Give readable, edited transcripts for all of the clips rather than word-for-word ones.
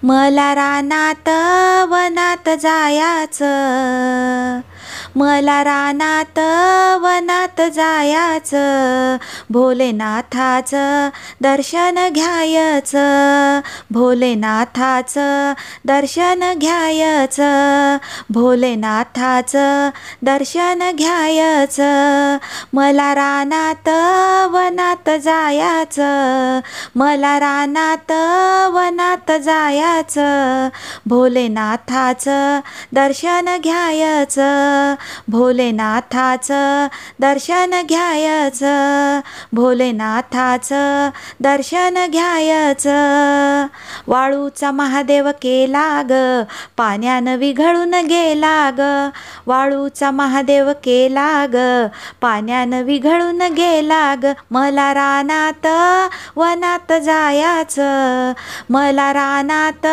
मला रानात वनात जायाचं, मला रानात वनात जायाचं, भोलेनाथाचं दर्शन घ्यायचं, भोलेनाथाचं दर्शन घ्यायचं, भोलेनाथाचं दर्शन घ्यायचं. मला रानात वनात जायाचं, मला रानात वनात जायाचं, भोलेनाथाचं दर्शन घ्यायचं, भोलेनाथाचं दर्शन घ्यायचं, भोलेनाथाचं दर्शन घ्यायचं. वाळूचा महादेव केला ग, पाण्यानं विघळून गेला ग, वाळूचा महादेव केला ग, पाण्यानं विघळून गेला ग. मला रानात वनात जायाचं, मला रानात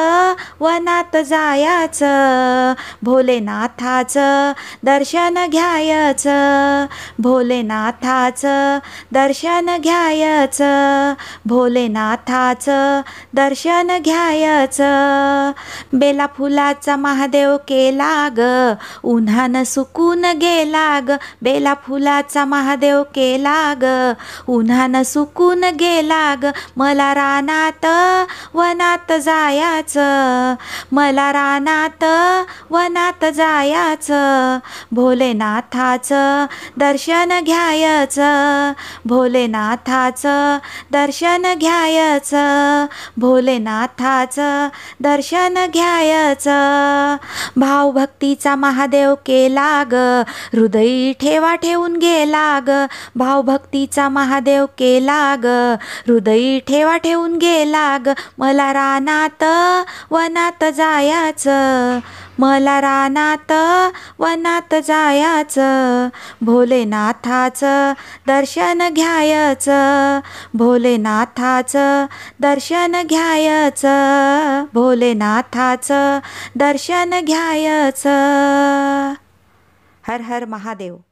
वनात जायाचं, भोलेनाथाचं दर्शन घ्यायचं, भोलेनाथाचं दर्शन घ्यायचं, भोलेनाथाचं दर्शन घ्यायचं. बेला फुलाचा महादेव केला ग, उन्हानं सुकून गेला ग, बेला फुलाचा महादेव केला ग, उन्हानं सुकून गेला ग. मला रानात वनात जायाचं, मला रानात वनात जायाचं, भोलेनाथाचं दर्शन घ्यायचं, भोलेनाथाचं दर्शन घ्यायचं, भोलेनाथाचं दर्शन घ्यायचं. भावभक्तीचा महादेव केला ग, हृदयी ठेवा ठेवून गेला ग, भावभक्तीचा महादेव केला ग, हृदयी ठेवा ठेवून गेला ग. मला रानात वनात जायाचं, मला रानात वनात जायाचं, भोलेनाथाचं दर्शन घ्यायचं, भोलेनाथाचं दर्शन घ्यायचं, भोलेनाथाचं दर्शन घ्यायचं. हर हर महादेव.